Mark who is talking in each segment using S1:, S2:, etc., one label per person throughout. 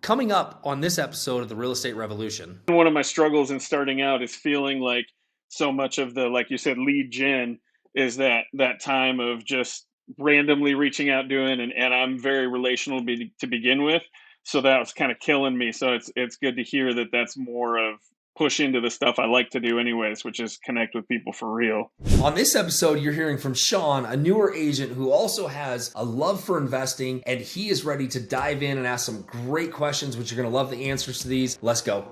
S1: Coming up on this episode of the Real Estate Revolution.
S2: One of my struggles in starting out is feeling like so much of the, like you said, lead gen is that time of just randomly reaching out doing, and I'm very relational to begin with. So that was kind of killing me. So it's good to hear that that's more of push into the stuff I like to do anyways, which is connect with people for real.
S1: On this episode, you're hearing from Shawn, a newer agent who also has a love for investing, and he is ready to dive in and ask some great questions, which you're going to love the answers to these. Let's go.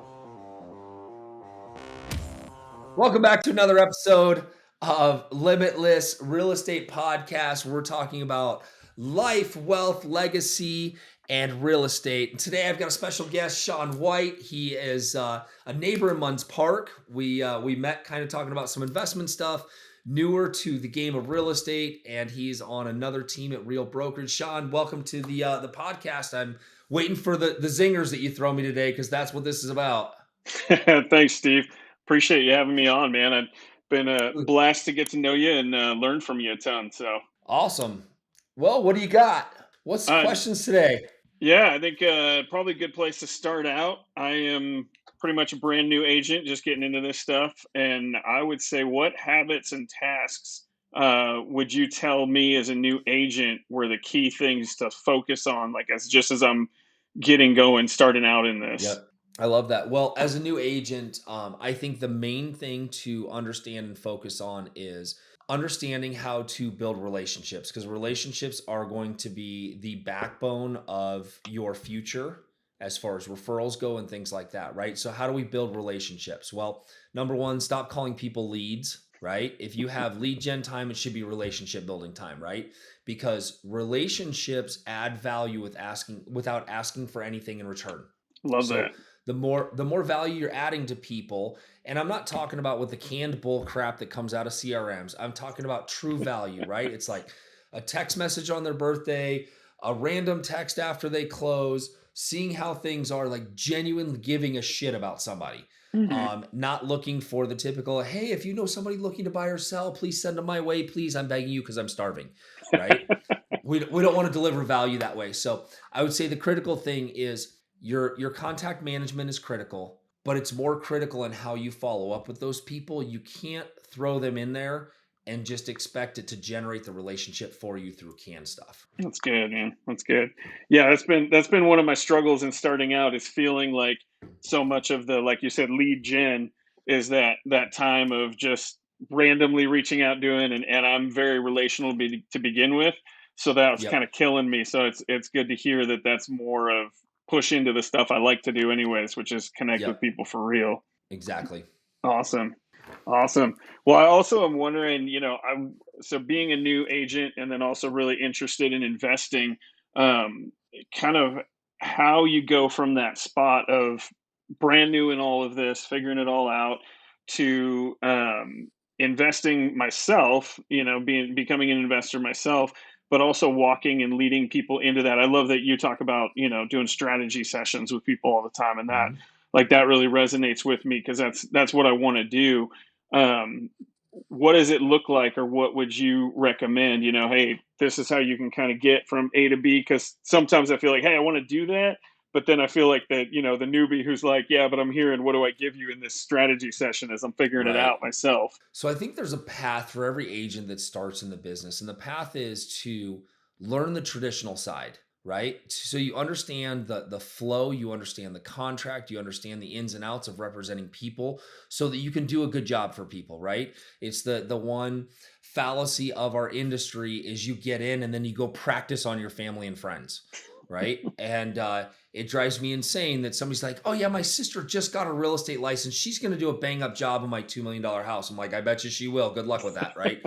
S1: Welcome back to another episode of Limitless Real Estate Podcast. We're talking about life, wealth, legacy, and real estate. And today I've got a special guest, Shawn White. He is a neighbor in Munds Park. We met kind of talking about some investment stuff, newer to the game of real estate, and he's on another team at Real Brokerage. Shawn, welcome to the podcast. I'm waiting for the zingers that you throw me today because that's what this is about.
S2: Thanks, Steve. Appreciate you having me on, man. I've been a blast to get to know you and learn from you a ton. So
S1: awesome. Well, what do you got? What's the questions today?
S2: Yeah, I think probably a good place to start out. I am pretty much a brand new agent, just getting into this stuff. And I would say, what habits and tasks would you tell me as a new agent were the key things to focus on, like as I'm getting going, starting out in this?
S1: Yep. I love that. Well, as a new agent, I think the main thing to understand and focus on is understanding how to build relationships, because relationships are going to be the backbone of your future as far as referrals go and things like that, right? So how do we build relationships? Well, number one, stop calling people leads, right? If you have lead gen time, it should be relationship building time, right? Because relationships add value without asking for anything in return.
S2: Love that.
S1: The more value you're adding to people, and I'm not talking about with the canned bull crap that comes out of CRMs. I'm talking about true value, right? It's like a text message on their birthday, a random text after they close, seeing how things are, like genuinely giving a shit about somebody. Mm-hmm. Not looking for the typical, hey, if you know somebody looking to buy or sell, please send them my way. Please, I'm begging you because I'm starving, right? we don't want to deliver value that way. So I would say the critical thing is your contact management is critical, but it's more critical in how you follow up with those people. You can't throw them in there and just expect it to generate the relationship for you through canned stuff.
S2: That's good, man. That's good. Yeah, that's been one of my struggles in starting out, is feeling like so much of the, like you said, lead gen is that time of just randomly reaching out doing, and I'm very relational to begin with. So that was kind of killing me. So it's good to hear that that's more of push into the stuff I like to do anyways, which is connect with people for real.
S1: Exactly.
S2: Awesome. Well, I also am wondering, so being a new agent and then also really interested in investing, kind of how you go from that spot of brand new in all of this, figuring it all out, to investing myself, becoming an investor myself, but also walking and leading people into that. I love that you talk about, doing strategy sessions with people all the time, and that, like, that really resonates with me because that's what I want to do. What does it look like, or what would you recommend? Hey, this is how you can kind of get from A to B. Because sometimes I feel like, hey, I want to do that, but then I feel like that, the newbie who's like, yeah, but I'm here, and what do I give you in this strategy session as I'm figuring it out myself?
S1: So I think there's a path for every agent that starts in the business, and the path is to learn the traditional side, right? So you understand the flow, you understand the contract, you understand the ins and outs of representing people so that you can do a good job for people, right? It's the one fallacy of our industry is you get in and then you go practice on your family and friends, right? And it drives me insane that somebody's like, oh yeah, my sister just got a real estate license. She's going to do a bang up job on my $2 million house. I'm like, I bet you she will. Good luck with that, right?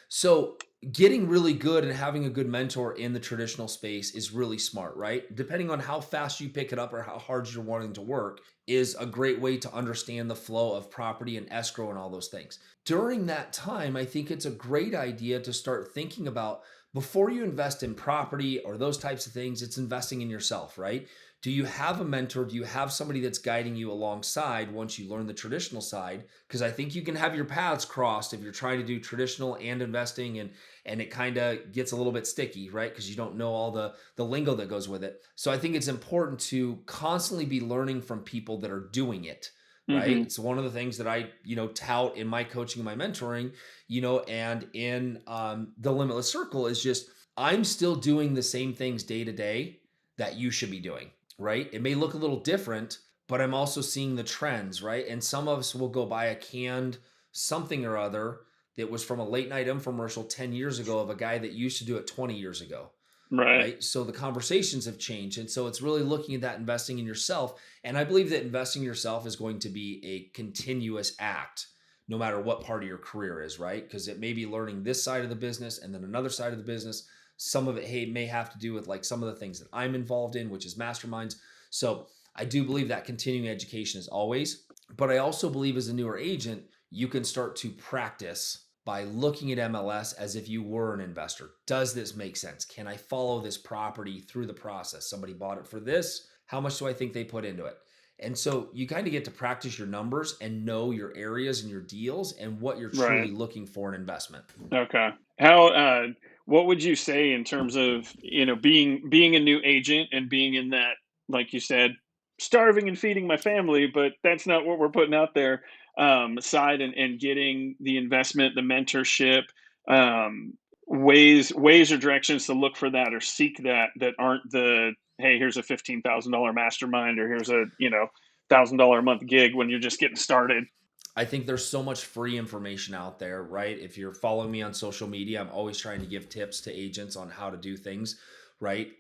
S1: So getting really good and having a good mentor in the traditional space is really smart, right? Depending on how fast you pick it up or how hard you're wanting to work is a great way to understand the flow of property and escrow and all those things. During that time, I think it's a great idea to start thinking about, before you invest in property or those types of things, it's investing in yourself, right? Do you have a mentor? Do you have somebody that's guiding you alongside once you learn the traditional side? Because I think you can have your paths crossed if you're trying to do traditional and investing, and it kind of gets a little bit sticky, right? Because you don't know all the lingo that goes with it. So I think it's important to constantly be learning from people that are doing it, right?
S2: Hmm.
S1: It's one of the things that I, tout in my coaching and my mentoring, and in the Limitless Circle is just I'm still doing the same things day to day that you should be doing, right? It may look a little different, but I'm also seeing the trends, right? And some of us will go buy a canned something or other that was from a late night infomercial 10 years ago of a guy that used to do it 20 years ago,
S2: Right.
S1: right? So the conversations have changed. And so it's really looking at that investing in yourself. And I believe that investing in yourself is going to be a continuous act no matter what part of your career is, right? Because it may be learning this side of the business and then another side of the business. Some of it, hey, may have to do with like some of the things that I'm involved in, which is masterminds. So I do believe that continuing education is always, but I also believe as a newer agent, you can start to practice by looking at MLS as if you were an investor. Does this make sense? Can I follow this property through the process? Somebody bought it for this. How much do I think they put into it? And so you kind of get to practice your numbers and know your areas and your deals and what you're
S2: Right.
S1: truly looking for in investment.
S2: Okay. How what would you say in terms of, being a new agent and being in that, like you said, starving and feeding my family, but that's not what we're putting out there, side, and getting the investment, the mentorship, um, ways or directions to look for that or seek that aren't the, hey, here's a $15,000 mastermind, or here's a, $1,000 a month gig when you're just getting started.
S1: I think there's so much free information out there, right? If you're following me on social media, I'm always trying to give tips to agents on how to do things, right?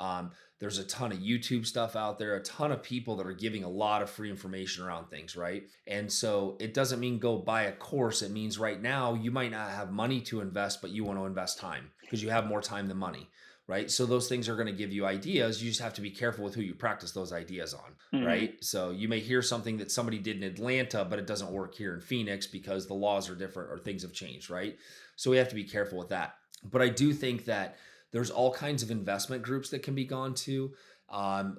S1: There's a ton of YouTube stuff out there, a ton of people that are giving a lot of free information around things, right? And so it doesn't mean go buy a course. It means right now you might not have money to invest, but you want to invest time because you have more time than money, right? So those things are going to give you ideas. You just have to be careful with who you practice those ideas on,
S2: Hmm.
S1: right? So you may hear something that somebody did in Atlanta, but it doesn't work here in Phoenix because the laws are different or things have changed, right? So we have to be careful with that. But I do think that there's all kinds of investment groups that can be gone to,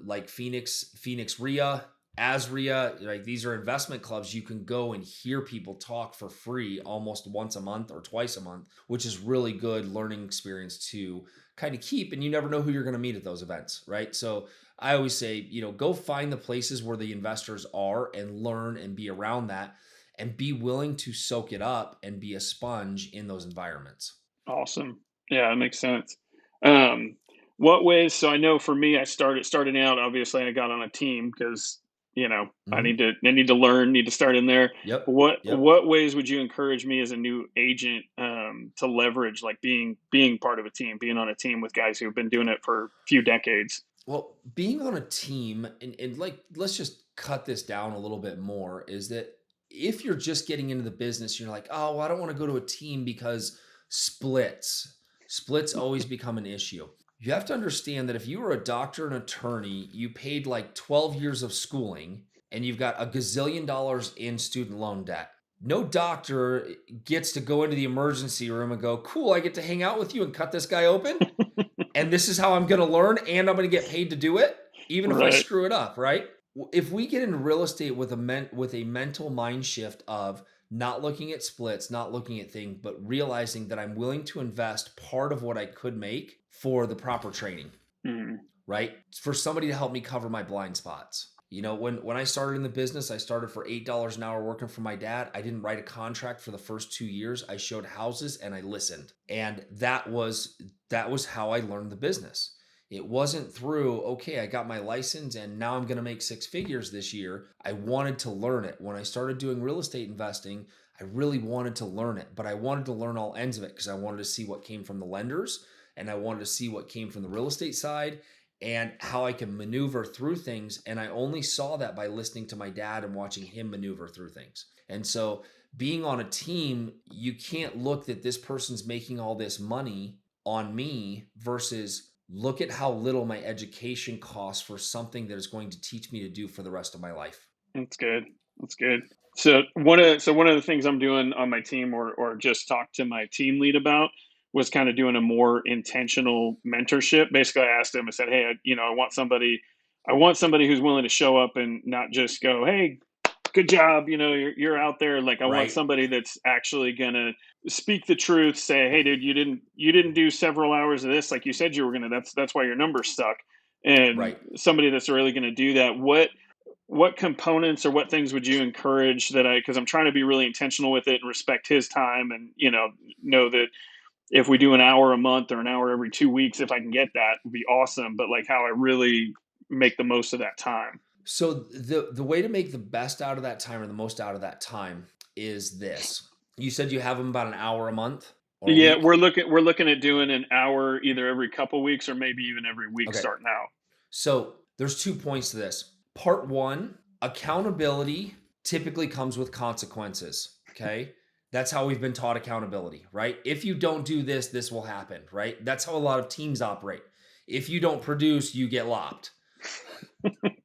S1: like Phoenix RIA, ASRIA. Like these are investment clubs. You can go and hear people talk for free almost once a month or twice a month, which is really good learning experience to kind of keep. And you never know who you're going to meet at those events, right? So I always say, go find the places where the investors are and learn and be around that and be willing to soak it up and be a sponge in those environments.
S2: Awesome. Yeah, that makes sense. Um, what ways? So I know for me, I starting out. Obviously, I got on a team because
S1: Hmm.
S2: I need to learn, need to start in there.
S1: Yep. Yep.
S2: What ways would you encourage me as a new agent, to leverage, like being part of a team, being on a team with guys who've been doing it for a few decades?
S1: Well, being on a team and like, let's just cut this down a little bit more is that if you're just getting into the business, you're like, oh, well, I don't want to go to a team because splits always become an issue. You have to understand that if you were a doctor and attorney, you paid like 12 years of schooling and you've got a gazillion dollars in student loan debt. No doctor gets to go into the emergency room and go, cool, I get to hang out with you and cut this guy open and this is how I'm going to learn and I'm going to get paid to do it even if I
S2: Right.
S1: screw it up, right? If we get into real estate with a mental mind shift of not looking at splits, not looking at things, but realizing that I'm willing to invest part of what I could make for the proper training,
S2: Mhm.
S1: right? For somebody to help me cover my blind spots. When I started in the business, I started for $8 an hour working for my dad. I didn't write a contract for the first 2 years. I showed houses and I listened. And that was how I learned the business. It wasn't through, okay, I got my license and now I'm going to make six figures this year. I wanted to learn it. When I started doing real estate investing, I really wanted to learn it, but I wanted to learn all ends of it because I wanted to see what came from the lenders and I wanted to see what came from the real estate side and how I can maneuver through things. And I only saw that by listening to my dad and watching him maneuver through things. And so being on a team, you can't look that this person's making all this money on me versus look at how little my education costs for something that is going to teach me to do for the rest of my life.
S2: That's good. That's good. So one of the things I'm doing on my team, or just talked to my team lead about, was kind of doing a more intentional mentorship. Basically, I asked him. I said, "Hey, I want somebody. I want somebody who's willing to show up and not just go, "Hey, good job, you're out there." Like, I want
S1: Right.
S2: somebody that's actually gonna speak the truth, say, "Hey, dude, you didn't do several hours of this like you said you were gonna. That's why your numbers suck." And
S1: Right.
S2: somebody that's really gonna do that. What components or what things would you encourage that I, because I'm trying to be really intentional with it and respect his time, and know that if we do an hour a month or an hour every 2 weeks, if I can get that, would be awesome. But like, how I really make the most of that time.
S1: So the way to make the best out of that time or the most out of that time is this. You said you have them about an hour a month or a
S2: Yeah,
S1: week?
S2: we're looking at doing an hour either every couple weeks or maybe even every week
S1: Okay.
S2: starting out.
S1: So there's 2 points to this. Part 1, accountability typically comes with consequences, okay? That's how we've been taught accountability, right? If you don't do this, this will happen, right? That's how a lot of teams operate. If you don't produce, you get lopped.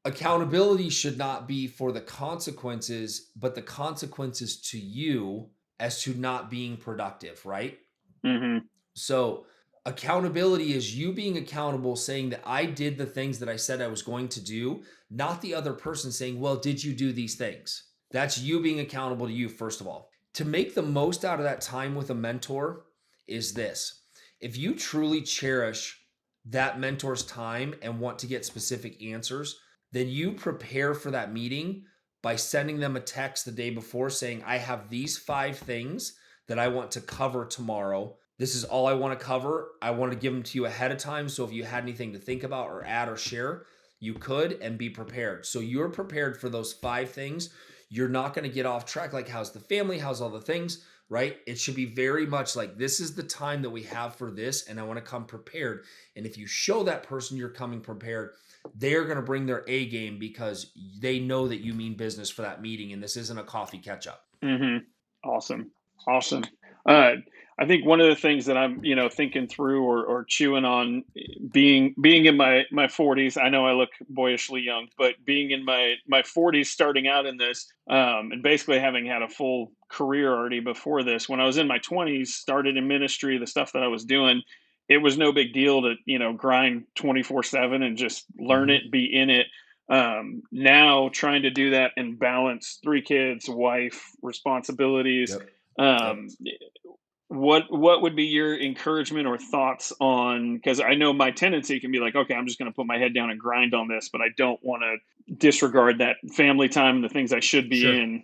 S1: Accountability should not be for the consequences, but the consequences to you as to not being productive, right?
S2: Hmm.
S1: So, accountability is you being accountable, saying that I did the things that I said I was going to do, not the other person saying, well, did you do these things? That's you being accountable to you, first of all. To make the most out of that time with a mentor is this: if you truly cherish that mentor's time and want to get specific answers, then you prepare for that meeting by sending them a text the day before saying, I have these 5 things that I want to cover tomorrow. This is all I want to cover. I want to give them to you ahead of time. So if you had anything to think about or add or share, you could, and be prepared. So you're prepared for those 5 things. You're not going to get off track. Like, how's the family? How's all the things? Right? It should be very much like, this is the time that we have for this, and I want to come prepared. And if you show that person you're coming prepared, they're going to bring their A game because they know that you mean business for that meeting, and this isn't a coffee catch up.
S2: Hmm. Awesome. Awesome. Uh, I think one of the things that I'm, thinking through or chewing on, being in my 40s. I know I look boyishly young, but being in my 40s, starting out in this, and basically having had a full career already before this. When I was in my 20s, started in ministry, the stuff that I was doing, it was no big deal to grind 24/7 and just learn
S1: Mm-hmm.
S2: it, be in it. Now trying to do that and balance 3 kids, wife, responsibilities.
S1: Yep. Yep.
S2: um, what would be your encouragement or thoughts on, because I know my tendency can be like, okay, I'm just going to put my head down and grind on this, but I don't want to disregard that family time and the things I should be
S1: Sure.
S2: in.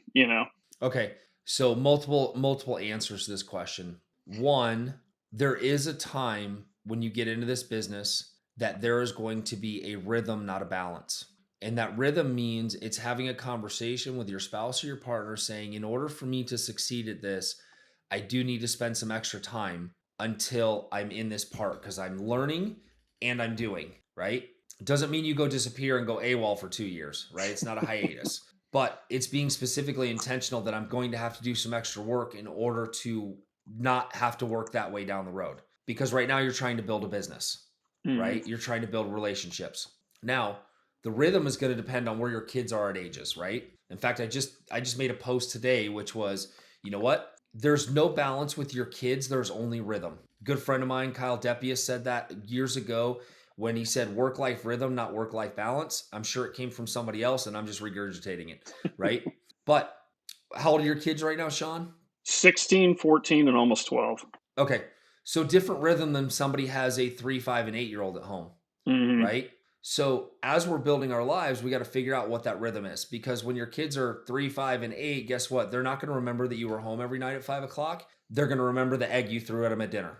S1: Okay. So multiple answers to this question. One, there is a time when you get into this business that there is going to be a rhythm, not a balance. And that rhythm means it's having a conversation with your spouse or your partner saying, in order for me to succeed at this, I do need to spend some extra time until I'm in this part because I'm learning and I'm doing, right? Doesn't mean you go disappear and go AWOL for 2 years, right? It's not a hiatus, but it's being specifically intentional that I'm going to have to do some extra work in order to not have to work that way down the road. Because right now you're trying to build a business,
S2: Hmm.
S1: right? You're trying to build relationships. Now, the rhythm is going to depend on where your kids are at ages, right? In fact, I just made a post today which was, you know what? There's no balance with your kids, there's only rhythm. Good friend of mine, Kyle Depia, said that years ago when he said work life rhythm, not work life balance. I'm sure it came from somebody else and I'm just regurgitating it, right? But how old are your kids right now, Shawn?
S2: 16, 14, and almost 12.
S1: Okay. So different rhythm than somebody has a 3, 5, and 8-year old at home,
S2: Hmm.
S1: right? So as we're building our lives, we got to figure out what that rhythm is because when your kids are 3, 5, and 8, guess what? They're not going to remember that you were home every night at 5 o'clock. They're going to remember the egg you threw at them at dinner,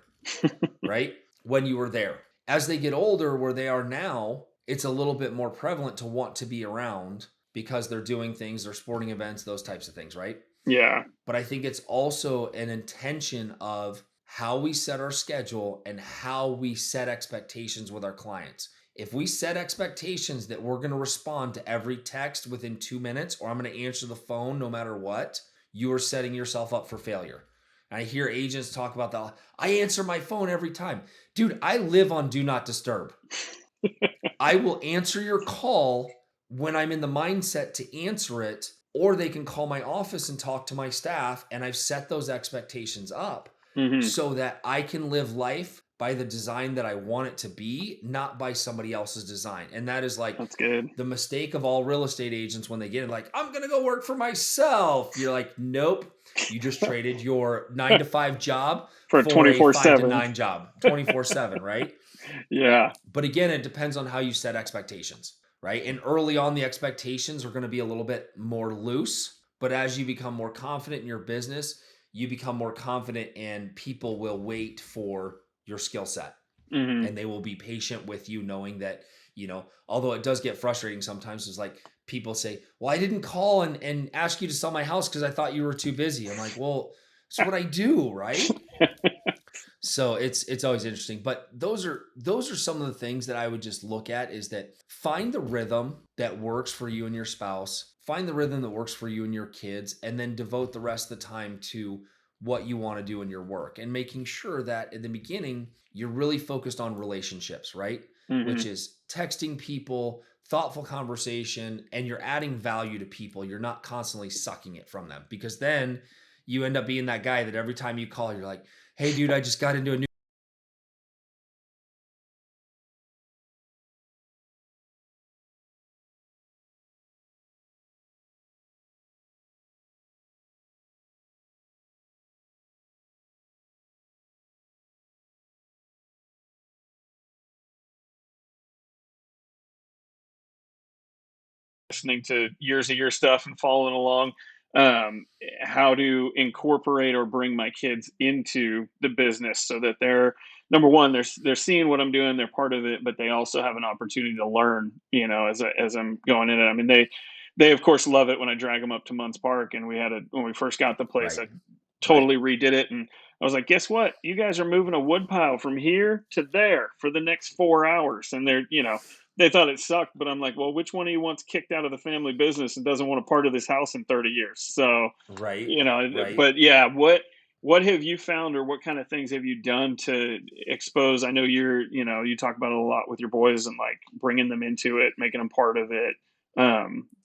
S1: right? When you were there. As they get older, where they are now, it's a little bit more prevalent to want to be around because they're doing things, they're sporting events, those types of things, right?
S2: Yeah.
S1: But I think it's also an intention of how we set our schedule and how we set expectations with our clients. If we set expectations that we're going to respond to every text within 2 minutes, or I'm going to answer the phone no matter what, you are setting yourself up for failure. I hear agents talk about that. I answer my phone every time. Dude, I live on do not disturb. I will answer your call when I'm in the mindset to answer it, or they can call my office and talk to my staff. And I've set those expectations up
S2: Hmm.
S1: so that I can live life, by the design that I want it to be, not by somebody else's design. And that is like
S2: That's good.
S1: the mistake of all real estate agents when they get it, like, I'm going to go work for myself. You're like, nope. You just traded your 9 to 5 job
S2: For
S1: for a 5 to
S2: 24/7.
S1: 9 job, 24/7, right?
S2: Yeah.
S1: But again, it depends on how you set expectations, right? And early on, the expectations are going to be a little bit more loose. But as you become more confident in your business, you become more confident, and people will wait for your skill set,
S2: Hmm.
S1: and they will be patient with you, knowing that, although it does get frustrating sometimes, is like people say, well, I didn't call and ask you to sell my house because I thought you were too busy. I'm like, well, it's what I do, right? So it's always interesting, but those are some of the things that I would just look at, is that find the rhythm that works for you and your spouse, find the rhythm that works for you and your kids, and then devote the rest of the time to what you want to do in your work, and making sure that in the beginning you're really focused on relationships, right?
S2: Hmm.
S1: Which is texting people, thoughtful conversation, and you're adding value to people. You're not constantly sucking it from them, because then you end up being that guy that every time you call, you're like, hey, dude, I just got into a new
S2: Listening to years of your stuff and following along, um, how to incorporate or bring my kids into the business so that they're number one, they're seeing what I'm doing, they're part of it, but they also have an opportunity to learn, as I'm going in it. I mean, they of course love it when I drag them up to Munns Park, and when we first got the place,
S1: right,
S2: I
S1: right.
S2: totally redid it, and I was like, guess what? You guys are moving a wood pile from here to there for the next 4 hours. And they thought it sucked, but I'm like, well, which one of you wants kicked out of the family business and doesn't want a part of this house in 30 years? So,
S1: Right, right.
S2: but yeah, what have you found, or what kind of things have you done to expose? I know you talk about it a lot with your boys, and like bringing them into it, making them part of it.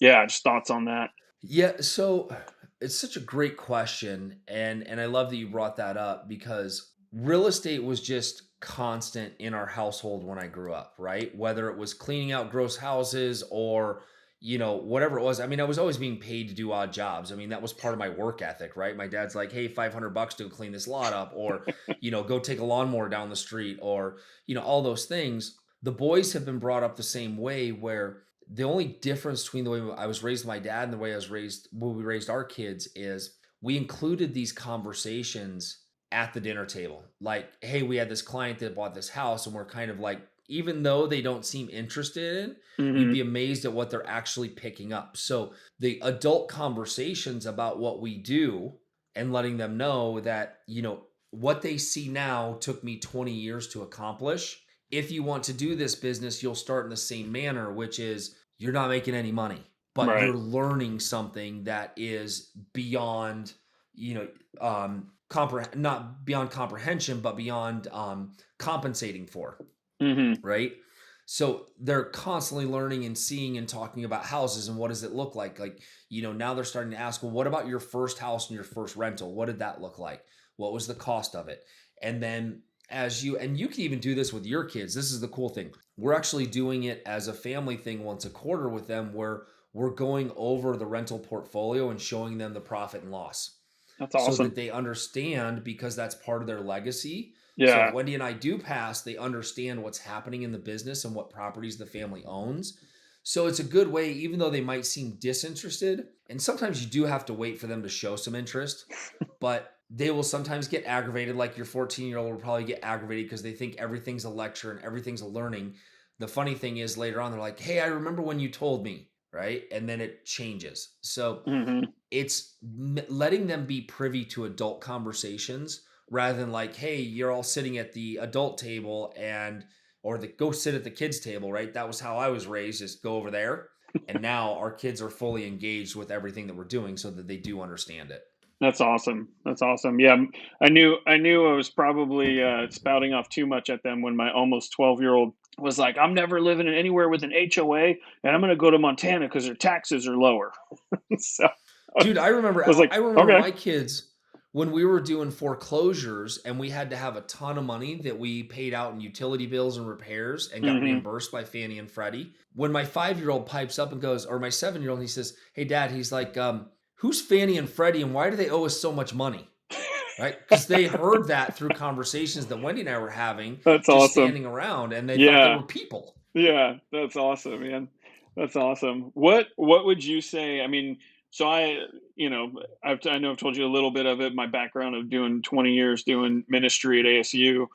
S2: Yeah, just thoughts on that.
S1: Yeah, so it's such a great question, and I love that you brought that up, because real estate was just constant in our household when I grew up, right? Whether it was cleaning out gross houses or whatever it was. I mean, I was always being paid to do odd jobs. I mean, that was part of my work ethic, right? My dad's like, "Hey, $500 to go clean this lot up," or go take a lawnmower down the street, or all those things. The boys have been brought up the same way, where the only difference between the way I was raised with my dad and the way we raised our kids, is we included these conversations at the dinner table. Like, hey, we had this client that bought this house, and we're kind of like, even though they don't seem interested in, you'd be
S2: Hmm.
S1: amazed at what they're actually picking up. So the adult conversations about what we do, and letting them know that, what they see now took me 20 years to accomplish. If you want to do this business, you'll start in the same manner, which is you're not making any money, but
S2: Right.
S1: you're learning something that is beyond, not beyond comprehension, but beyond compensating for,
S2: Hmm.
S1: right? So they're constantly learning and seeing and talking about houses, and what does it look like? Like, now they're starting to ask, well, what about your first house and your first rental? What did that look like? What was the cost of it? And then, and you can even do this with your kids. This is the cool thing. We're actually doing it as a family thing once a quarter with them, where we're going over the rental portfolio and showing them the profit and loss,
S2: That's
S1: so that
S2: awesome.
S1: they understand, because that's part of their legacy. So if
S2: Yeah.
S1: Wendy and I do pass, they understand what's happening in the business and what properties the family owns. So it's a good way, even though they might seem disinterested. And sometimes you do have to wait for them to show some interest, but they will sometimes get aggravated. Like your 14-year-old will probably get aggravated because they think everything's a lecture and everything's a learning. The funny thing is, later on, they're like, hey, I remember when you told me, right? And then it changes. So
S2: Hmm.
S1: it's letting them be privy to adult conversations, rather than like, hey, you're all sitting at the adult table, or go sit at the kids table, right? That was how I was raised, is go over there. And now our kids are fully engaged with everything that we're doing, so that they do understand it.
S2: That's awesome. That's awesome. Yeah, I knew I was probably spouting off too much at them when my almost 12-year-old was like, "I'm never living in anywhere with an HOA, and I'm going to go to Montana because their taxes are lower." So I
S1: Dude, I remember
S2: was like,
S1: I remember
S2: "Okay."
S1: my kids when we were doing foreclosures and we had to have a ton of money that we paid out in utility bills and repairs and got
S2: Mhm.
S1: reimbursed by Fannie and Freddie. When my 5-year-old pipes up and goes, or my 7-year-old, he says, "Hey, Dad," he's like, "Who's Fannie and Freddie and why do they owe us so much money?" Right? Because they heard that through conversations that Wendy and I were having
S2: That's
S1: just
S2: awesome.
S1: standing around, and they thought they
S2: Yeah.
S1: were people.
S2: Yeah, that's awesome, man. That's awesome. What would you say? I mean, so you know, I know I've told you a little bit of it. My background of doing 20 years doing ministry at ASU.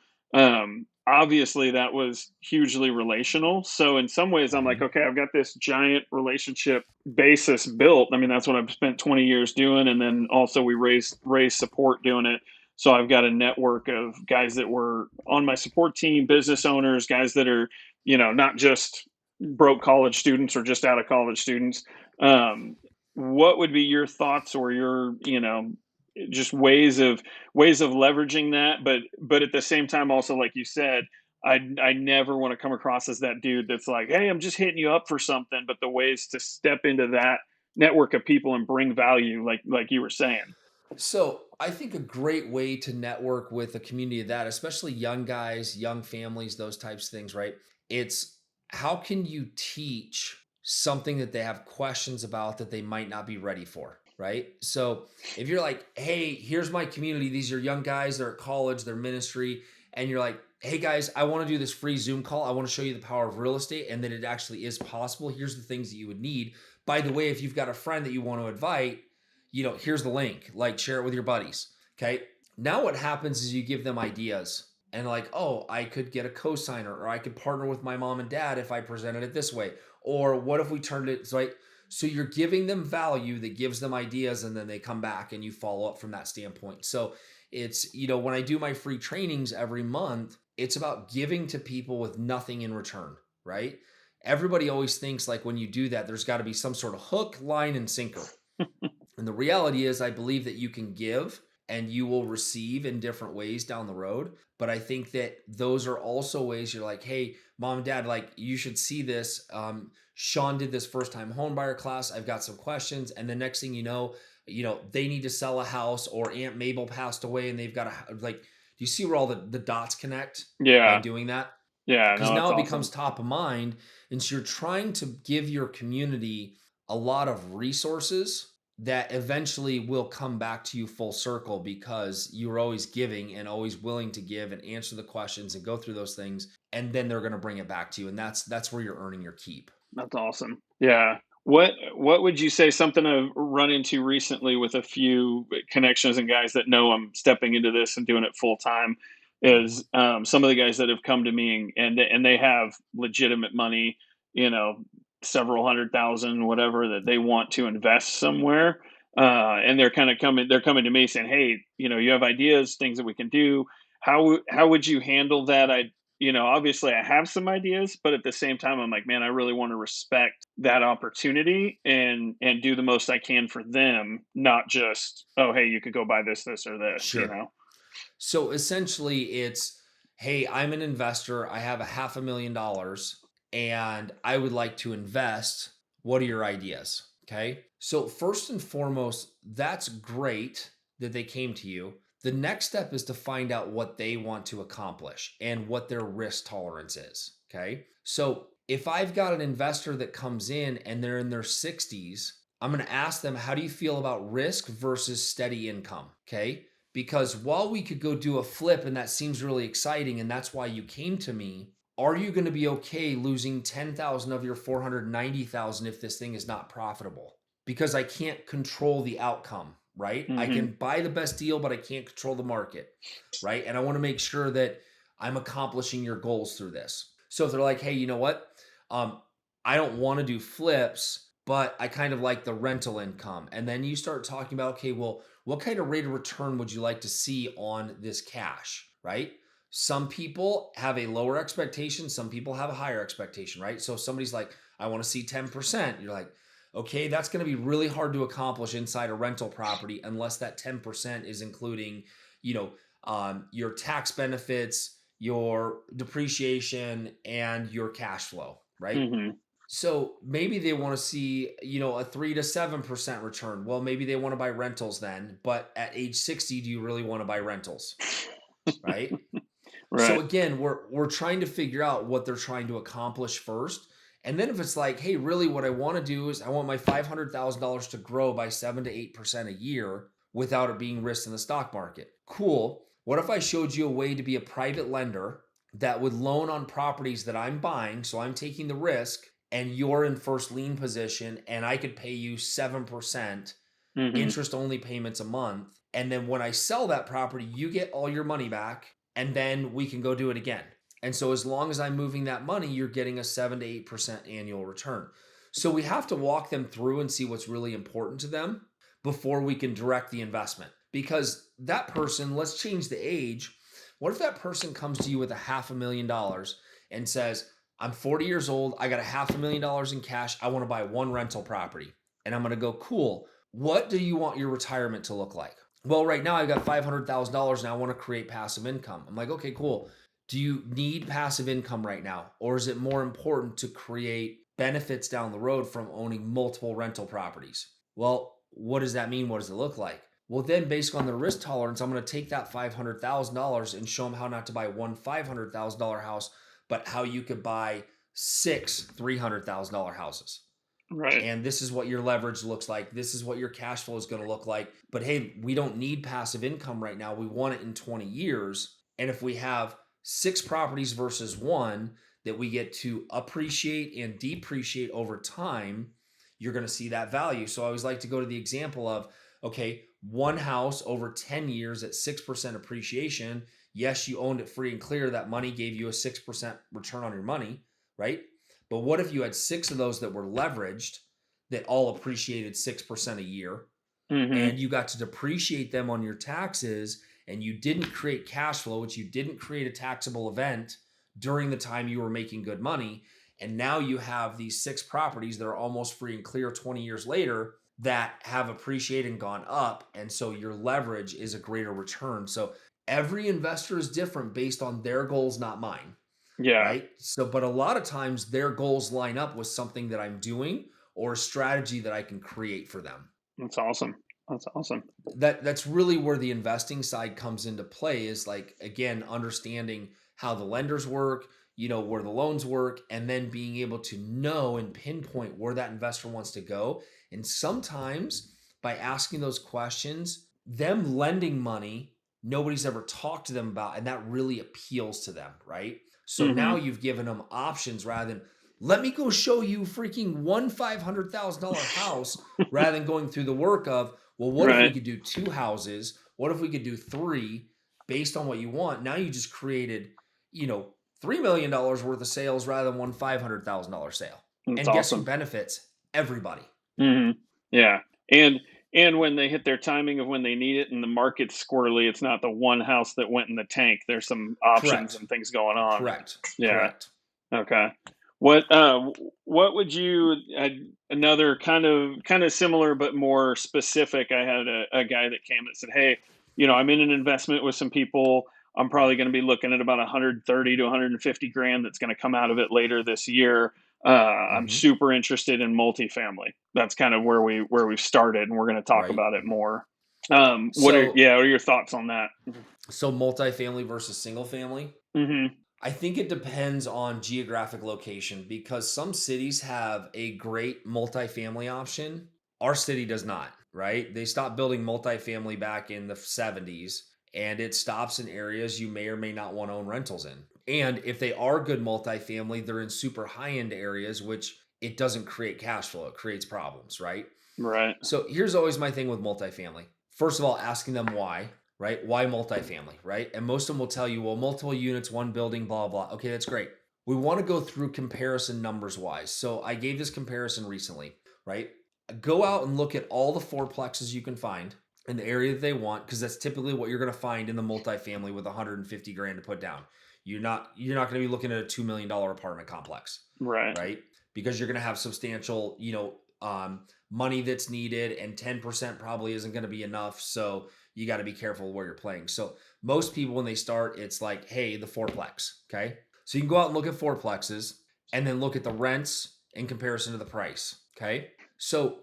S2: Obviously, that was hugely relational. So in some ways, I'm like,
S1: Mhm.
S2: okay, I've got this giant relationship basis built. I mean, that's what I've spent 20 years doing, and then also we raise support doing it. So I've got a network of guys that were on my support team, business owners, guys that are not just broke college students or just out of college students. Um, what would be your thoughts or your, just ways of leveraging that, but at the same time, also like you said, I never want to come across as that dude that's like, hey, I'm just hitting you up for something. But the ways to step into that network of people and bring value, like you were saying.
S1: So I think a great way to network with a community of that, especially young guys, young families, those types of things, right? It's how can you teach something that they have questions about that they might not be ready for, right? So if you're like, hey, here's my community, these are young guys, they're at college, they're ministry, and you're like, hey guys, I want to do this free Zoom call. I want to show you the power of real estate and that it actually is possible. Here's the things that you would need. By the way, if you've got a friend that you want to invite, here's the link, like share it with your buddies. Okay. Now what happens is you give them ideas and like, oh, I could get a cosigner or I could partner with my mom and dad if I presented it this way. Or what if we turned it so so you're giving them value that gives them ideas and then they come back and you follow up from that standpoint. So it's, when I do my free trainings every month, it's about giving to people with nothing in return, right? Everybody always thinks like when you do that, there's got to be some sort of hook, line, and sinker. And the reality is, I believe that you can give and you will receive in different ways down the road. But I think that those are also ways you're like, hey, mom and dad, like you should see this. Shawn did this first time home buyer class. I've got some questions. And the next thing they need to sell a house or Aunt Mabel passed away and they've got do you see where all the dots connect by
S2: Yeah.
S1: doing that?
S2: Yeah.
S1: Because
S2: No,
S1: now
S2: that's
S1: it becomes
S2: awesome.
S1: top of mind. And so you're trying to give your community a lot of resources that eventually will come back to you full circle because you're always giving and always willing to give and answer the questions and go through those things. And then they're going to bring it back to you. And that's where you're earning your keep.
S2: That's awesome. Yeah. What would you say, something I've run into recently with a few connections and guys that know I'm stepping into this and doing it full time
S1: Mhm.
S2: is some of the guys that have come to me and they have legitimate money, you know, several hundred thousand, whatever, that they want to invest somewhere. And they're coming to me saying, hey, you have ideas, things that we can do. How would you handle that? Obviously I have some ideas, but at the same time, I'm like, man, I really want to respect that opportunity and do the most I can for them, not just, oh, hey, you could go buy this or this.
S1: Sure. So essentially, it's hey, I'm an investor. I have a $500,000 and I would like to invest. What are your ideas? Okay. So, first and foremost, that's great that they came to you. The next step is to find out what they want to accomplish and what their risk tolerance is. Okay. So, if I've got an investor that comes in and they're in their 60s, I'm going to ask them, how do you feel about risk versus steady income? Okay. Because while we could go do a flip and that seems really exciting and that's why you came to me, are you going to be okay losing 10,000 of your 490,000 if this thing is not profitable? Because I can't control the outcome, right? I
S2: Hmm.
S1: can buy the best deal but I can't control the market, right? And I want to make sure that I'm accomplishing your goals through this. So if they're like, "Hey, you know what? Um I don't want to do flips, but I kind of like the rental income." And then you start talking about, okay, well, what kind of rate of return would you like to see on this cash, right? Some people have a lower expectation, some people have a higher expectation, right? So if somebody's like, I want to see 10%, you're like, okay, that's going to be really hard to accomplish inside a rental property unless that 10% is including, your tax benefits, your depreciation, and your cash flow, right?
S2: Hmm.
S1: So maybe they want to see, a 3 to 7% return. Well, maybe they want to buy rentals then, but at age 60, do you really want to buy rentals? Right. So
S2: Right.
S1: again, we're trying to figure out what they're trying to accomplish first. And then if it's like, hey, really what I want to do is I want my $500,000 to grow by 7 to 8% a year without it being risked in the stock market. Cool. What if I showed you a way to be a private lender that would loan on properties that I'm buying? So I'm taking the risk and you're in first lien position and I could pay you 7%
S2: Hmm.
S1: interest only payments a month. And then when I sell that property, you get all your money back and then we can go do it again. And so as long as I'm moving that money, you're getting a 7 to 8% annual return. So we have to walk them through and see what's really important to them before we can direct the investment. Because that person, let's change the age. What if that person comes to you with $500,000 and says, I'm 40 years old, I got $500,000 in cash, I want to buy one rental property. And I'm going to go, cool. What do you want your retirement to look like? Well, right now I've got $500,000 and I want to create passive income. I'm like, okay, cool. Do you need passive income right now? Or is it more important to create benefits down the road from owning multiple rental properties? Well, what does that mean? What does it look like? Well, then based on the risk tolerance, I'm going to take that $500,000 and show them how not to buy one $500,000 house, but how you could buy six $300,000 houses.
S2: Right.
S1: And this is what your leverage looks like. This is what your cash flow is going to look like. But hey, we don't need passive income right now. We want it in 20 years. And if we have six properties versus one that we get to appreciate and depreciate over time, you're going to see that value. So I always like to go to the example of, okay, one house over 10 years at 6% appreciation. Yes, you owned it free and clear. That money gave you a 6% return on your money, right? But what if you had six of those that were leveraged that all appreciated 6% a year
S2: Hmm.
S1: and you got to depreciate them on your taxes and you didn't create cash flow, which you didn't create a taxable event during the time you were making good money. And now you have these six properties that are almost free and clear 20 years later that have appreciated and gone up. And so your leverage is a greater return. So every investor is different based on their goals, not mine.
S2: Yeah.
S1: Right. So, but a lot of times their goals line up with something that I'm doing or a strategy that I can create for them.
S2: That's awesome. That's awesome.
S1: That's really where the investing side comes into play is like, again, understanding how the lenders work, where the loans work, and then being able to know and pinpoint where that investor wants to go. And sometimes by asking those questions, them lending money, nobody's ever talked to them about, and that really appeals to them, right? So now
S2: Hmm.
S1: you've given them options rather than let me go show you freaking one $500,000 house rather than going through the work of, well, what if we
S2: Right.
S1: could do two houses? What if we could do three based on what you want? Now you just created, you know, $3 million worth of sales rather than one $500,000 sale.
S2: That's
S1: And guess who
S2: awesome.
S1: benefits? Everybody.
S2: Hmm. Yeah. And when they hit their timing of when they need it and the market's squirrely, it's not the one house that went in the tank. There's some options
S1: Correct.
S2: and things going on. And
S1: Correct.
S2: yeah.
S1: Correct.
S2: Okay. What would you another kind of similar but more specific? I had a guy that came that said, "Hey, I'm in an investment with some people. I'm probably going to be looking at about 130 to 150 grand that's going to come out of it later this year. I'm
S1: Hmm.
S2: super interested in multifamily. That's kind of where we've started, and we're going to talk
S1: Right.
S2: about it more.
S1: So,
S2: What are your thoughts on that?
S1: so multifamily versus single family.
S2: Hmm.
S1: I think it depends on geographic location because some cities have a great multifamily option. Our city does not, right? They stopped building multifamily back in the 70s and it stops in areas you may or may not want to own rentals in. And if they are good multifamily, they're in super high end areas, which it doesn't create cash flow, it creates problems, right?
S2: Right.
S1: So here's always my thing with multifamily. First of all, asking them why, right? Why multifamily, right? And most of them will tell you, well, multiple units, one building, blah, blah. Okay, that's great. We want to go through comparison numbers wise. So I gave this comparison recently, right? Go out and look at all the fourplexes you can find in the area that they want, because that's typically what you're going to find in the multifamily with 150 grand to put down. You're not going to be looking at a $2 million apartment complex,
S2: Right.
S1: right? Because you're going to have substantial, money that's needed, and 10% probably isn't going to be enough. So you got to be careful where you're playing. So most people, when they start, it's like, hey, the fourplex. Okay. So you can go out and look at fourplexes and then look at the rents in comparison to the price. Okay. So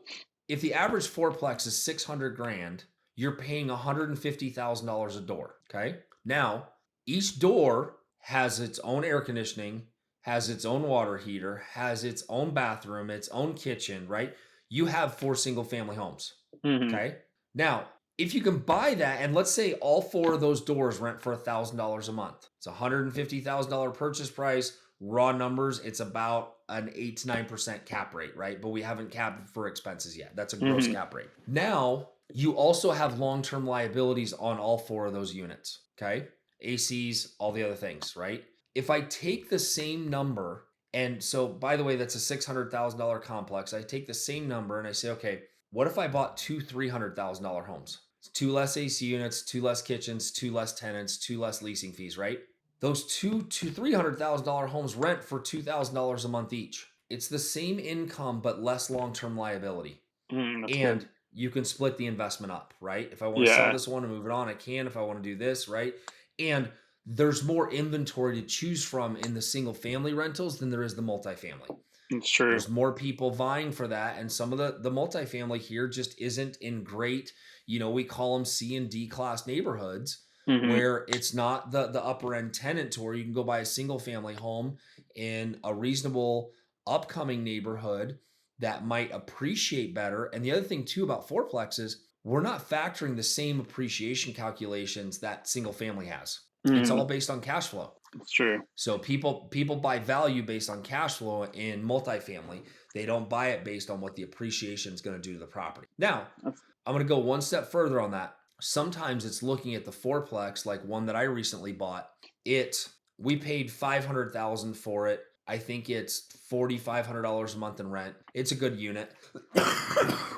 S1: if the average fourplex is 600 grand, you're paying $150,000 a door. Okay. Now, each door has its own air conditioning, has its own water heater, has its own bathroom, its own kitchen, right? You have 4 single family homes.
S2: Hmm.
S1: Okay. Now, if you can buy that, and let's say all 4 of those doors rent for $1,000 a month, it's $150,000 purchase price. Raw numbers, it's about an 8 to 9% cap rate, right? But we haven't capped for expenses yet. That's a gross
S2: Hmm.
S1: cap rate. Now, you also have long term liabilities on all 4 of those units, okay? ACs, all the other things, right? If I take the same number, and so by the way, that's a $600,000 complex. I take the same number and I say, okay, what if I bought 2 $300,000 homes? 2 less AC units, 2 less kitchens, 2 less tenants, 2 less leasing fees, right? Those two $300,000 homes rent for $2,000 a month each. It's the same income but less long-term liability,
S2: Mm, that's
S1: and
S2: good.
S1: you can split the investment up, right? If I want to sell
S2: Yeah,
S1: this one and move it on, I can. If I want to do this, right? And there's more inventory to choose from in the single family rentals than there is the multifamily.
S2: it's true.
S1: There's more people vying for that, and some of the multifamily here just isn't in great, we call them C and D class neighborhoods,
S2: Hmm.
S1: where it's not the upper end tenant to where you can go buy a single family home in a reasonable upcoming neighborhood that might appreciate better. And the other thing too about fourplexes, we're not factoring the same appreciation calculations that single family has. It's all
S2: Hmm.
S1: based on cash flow.
S2: It's true.
S1: So people buy value based on cash flow in multifamily. They don't buy it based on what the appreciation is going to do to the property. Now,
S2: That's,
S1: I'm going to go one step further on that. Sometimes it's looking at the fourplex, like one that I recently bought. It We paid 500,000 for it. I think it's $4,500 a month in rent. It's a good unit.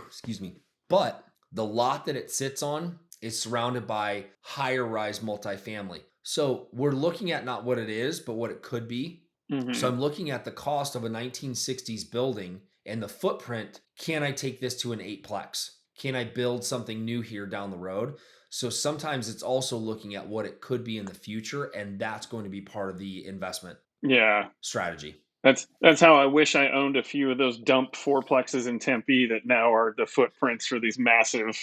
S1: Excuse me. But the lot that it sits on is surrounded by higher rise multifamily. So we're looking at not what it is, but what it could be. So
S2: hmm.
S1: I'm looking at the cost of a 1960s building and the footprint. Can I take this to an eightplex? Can I build something new here down the road? So sometimes it's also looking at what it could be in the future, and that's going to be part of the investment
S2: Yeah.
S1: strategy.
S2: That's how I wish I owned a few of those dump fourplexes in Tempe that now are the footprints for these massive.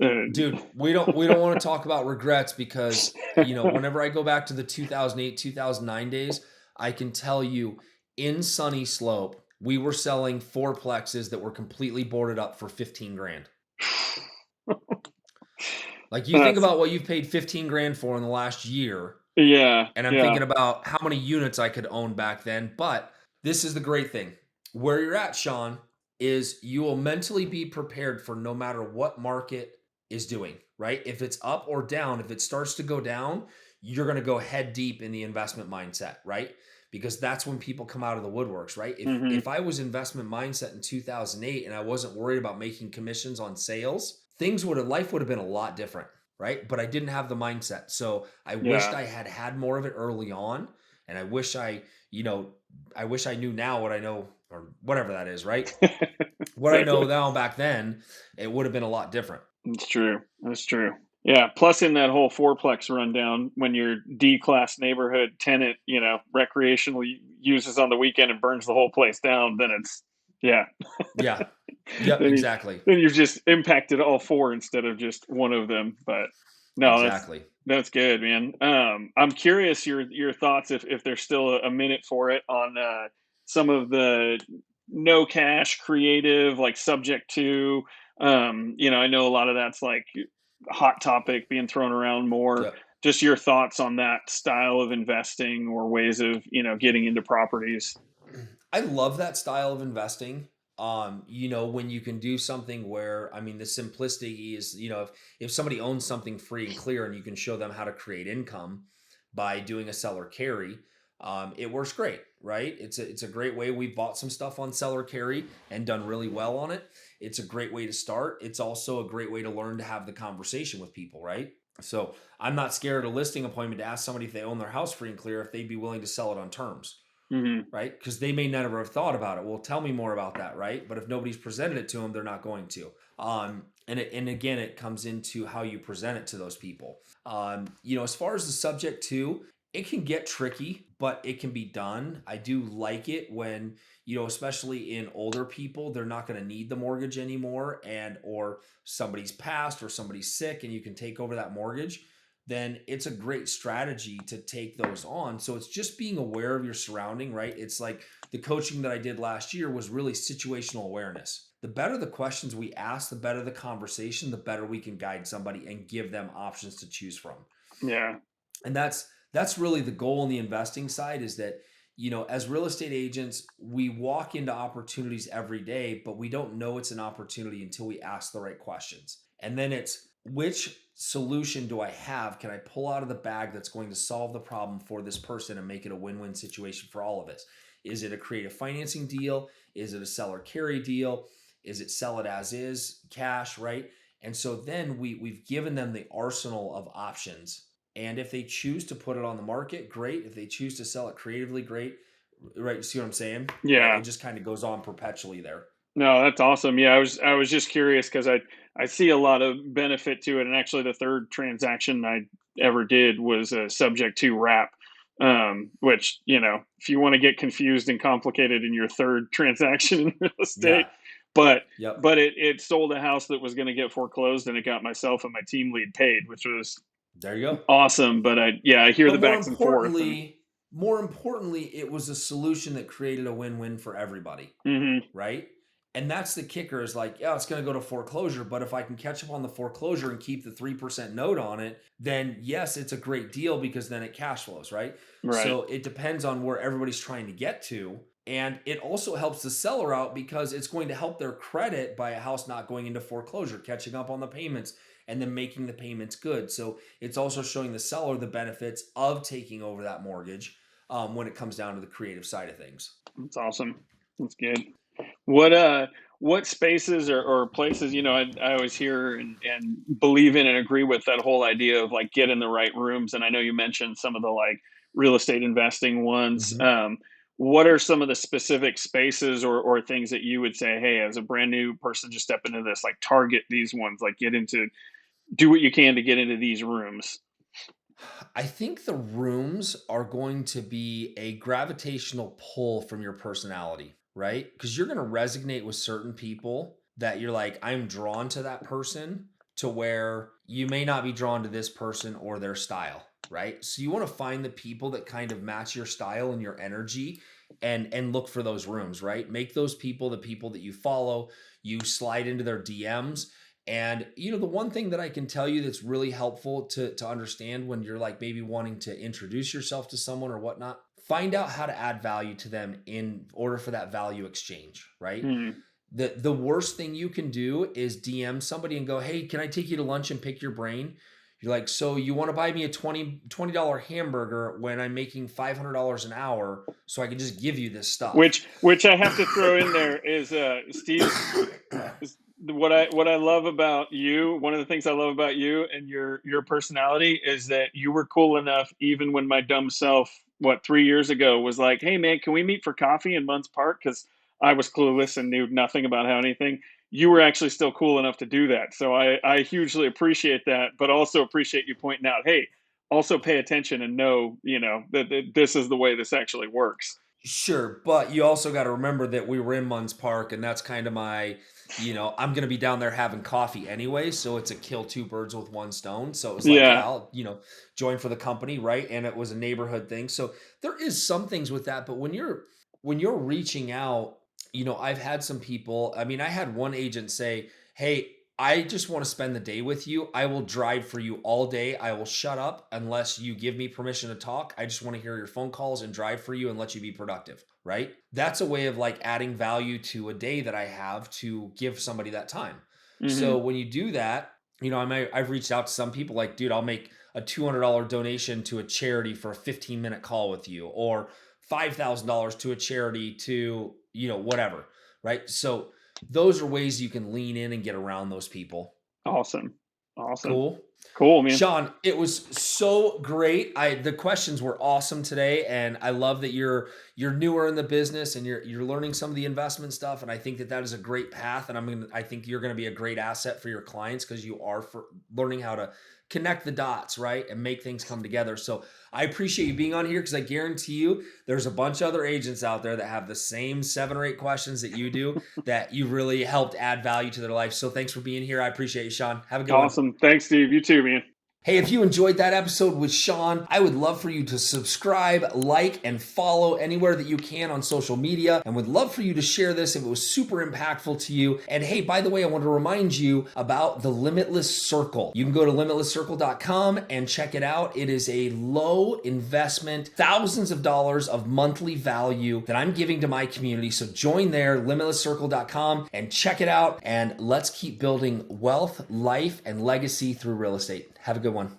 S1: Dude, we don't want to talk about regrets because, whenever I go back to the 2008, 2009 days, I can tell you in Sunny Slope, we were selling fourplexes that were completely boarded up for 15 grand. Like you think
S2: That's
S1: about what you've paid 15 grand for in the last year,
S2: yeah,
S1: and I'm
S2: yeah.
S1: thinking about how many units I could own back then. But this is the great thing. Where you're at, Shawn, is you will mentally be prepared for no matter what market is doing, right? If it's up or down, if it starts to go down, you're going to go head deep in the investment mindset, right? Because that's when people come out of the woodworks, right? If
S2: Hmm.
S1: if I was investment mindset in 2008 and I wasn't worried about making commissions on sales, life would have been a lot different, right? But I didn't have the mindset. So I wished
S2: Yeah.
S1: I had more of it early on. And you know, I wish I knew now what I know or whatever that is, right? What I know
S2: Exactly.
S1: now back then, it would have been a lot different.
S2: It's true. That's true. Yeah. Plus, in that whole fourplex rundown, when your D class neighborhood tenant, recreationally uses on the weekend and burns the whole place down, then it's yeah.
S1: Yeah. Yep,
S2: then you
S1: exactly.
S2: then you've just impacted all four instead of just one of them. But no,
S1: Exactly.
S2: that's good, man. I'm curious your thoughts if there's still a minute for it on some of the no cash creative like subject to I know a lot of that's like a hot topic being thrown around more.
S1: Yep.
S2: Just your thoughts on that style of investing or ways of getting into properties.
S1: I love that style of investing. When you can do something where, I mean, the simplicity is, if somebody owns something free and clear and you can show them how to create income by doing a seller carry, it works great, right? It's a great way. We've bought some stuff on seller carry and done really well on it. It's a great way to start. It's also a great way to learn to have the conversation with people, right? So I'm not scared at a listing appointment to ask somebody if they own their house free and clear if they'd be willing to sell it on terms,
S2: Hmm.
S1: right? Because they may never have thought about it. Well, tell me more about that, right? But if nobody's presented it to them, they're not going to. And again, it comes into how you present it to those people. As far as the subject too, it can get tricky. but it can be done. I do like it when, especially in older people, they're not going to need the mortgage anymore, and or somebody's passed or somebody's sick and you can take over that mortgage, then it's a great strategy to take those on. So it's just being aware of your surrounding, right? It's like the coaching that I did last year was really situational awareness. The better the questions we ask, the better the conversation, the better we can guide somebody and give them options to choose from.
S2: Yeah.
S1: And that's really the goal in the investing side, is that, as real estate agents, we walk into opportunities every day, but we don't know it's an opportunity until we ask the right questions. And then it's, which solution do I have? Can I pull out of the bag that's going to solve the problem for this person and make it a win-win situation for all of us? Is it a creative financing deal? Is it a seller carry deal? Is it sell it as is cash, right? And so then we've given them the arsenal of options, and if they choose to put it on the market, great. If they choose to sell it creatively, great. Right? You see what I'm saying? Right? It
S2: Yeah.
S1: just kind of goes on perpetually there.
S2: No, that's awesome. Yeah, I was just curious because I see a lot of benefit to it, and actually, the third transaction I ever did was a subject to wrap, which if you want to get confused and complicated in your third transaction in real estate,
S1: Yeah.
S2: but
S1: Yep.
S2: it sold a house that was going to get foreclosed, and it got myself and my team lead paid, which was
S1: There you go.
S2: awesome. But I hear
S1: But
S2: the backs and forth, and
S1: more importantly, it was a solution that created a win-win for everybody.
S2: hmm
S1: Right? And that's the kicker, is like, yeah, it's going to go to foreclosure, but if I can catch up on the foreclosure and keep the 3% note on it, then yes, it's a great deal because then it cash flows, right?
S2: right,
S1: So it depends on where everybody's trying to get to. And it also helps the seller out because it's going to help their credit by a house not going into foreclosure, catching up on the payments, and then making the payments good. So it's also showing the seller the benefits of taking over that mortgage, when it comes down to the creative side of things.
S2: that's awesome. That's good. What spaces or places, I always hear and believe in and agree with that whole idea of like get in the right rooms. And I know you mentioned some of the like real estate investing ones.
S1: Mhm.
S2: What are some of the specific spaces or things that you would say, hey, as a brand new person just step into this, like target these ones, like do what you can to get into these rooms.
S1: I think the rooms are going to be a gravitational pull from your personality, right? Because you're going to resonate with certain people that you're like, I'm drawn to that person, to where you may not be drawn to this person or their style, right? So you want to find the people that kind of match your style and your energy, and look for those rooms, right? Make those people the people that you follow, you slide into their DMs. And the one thing that I can tell you that's really helpful to understand when you're like maybe wanting to introduce yourself to someone or whatnot, find out how to add value to them in order for that value exchange, right?
S2: Hmm.
S1: The worst thing you can do is DM somebody and go, "Hey, can I take you to lunch and pick your brain?" You're like, "So you want to buy me a $20 hamburger when I'm making $500 an hour so I can just give you this stuff?"
S2: Which I have to throw in there is Steve. What I love about you, one of the things I love about you and your personality is that you were cool enough even when my dumb self, what, 3 years ago was like, "Hey man, can we meet for coffee in Munns Park?" Because I was clueless and knew nothing about how anything. You were actually still cool enough to do that, so I hugely appreciate that, but also appreciate you pointing out, hey, also pay attention and know, that this is the way this actually works.
S1: Sure, but you also got to remember that we were in Munns Park, and that's kind of my, I'm going to be down there having coffee anyway, so it's a kill two birds with one stone. So it was like, yeah,
S2: Yeah.
S1: I'll, join for the company, right? And it was a neighborhood thing. So there is some things with that, but when you're reaching out, I've had some people, I mean, I had one agent say, "Hey, I just want to spend the day with you. I will drive for you all day. I will shut up unless you give me permission to talk. I just want to hear your phone calls and drive for you and let you be productive." Right? That's a way of like adding value to a day that I have to give somebody that time. So
S2: Hmm.
S1: when you do that, I've reached out to some people like, dude, I'll make a $200 donation to a charity for a 15-minute call with you, or $5,000 to a charity to, whatever. Right? So those are ways you can lean in and get around those people.
S2: Awesome. Awesome.
S1: Cool.
S2: Cool, man.
S1: Shawn, it was so great. The questions were awesome today, and I love that you're newer in the business and you're learning some of the investment stuff. And I think that that is a great path. And I think you're gonna be a great asset for your clients because you are for learning how to connect the dots, right, and make things come together. So I appreciate you being on here because I guarantee you there's a bunch of other agents out there that have the same 7 or 8 questions that you do that you really helped add value to their life. So thanks for being here. I appreciate you, Shawn. Have a good one.
S2: Awesome. Thanks, Steve. You too, man.
S1: Hey, if you enjoyed that episode with Shawn, I would love for you to subscribe, like, and follow anywhere that you can on social media, and would love for you to share this if it was super impactful to you. And hey, by the way, I want to remind you about the Limitless Circle. You can go to limitlesscircle.com and check it out. It is a low investment, thousands of dollars of monthly value that I'm giving to my community. So join there, limitlesscircle.com, and check it out. And let's keep building wealth, life, and legacy through real estate. Have a good one.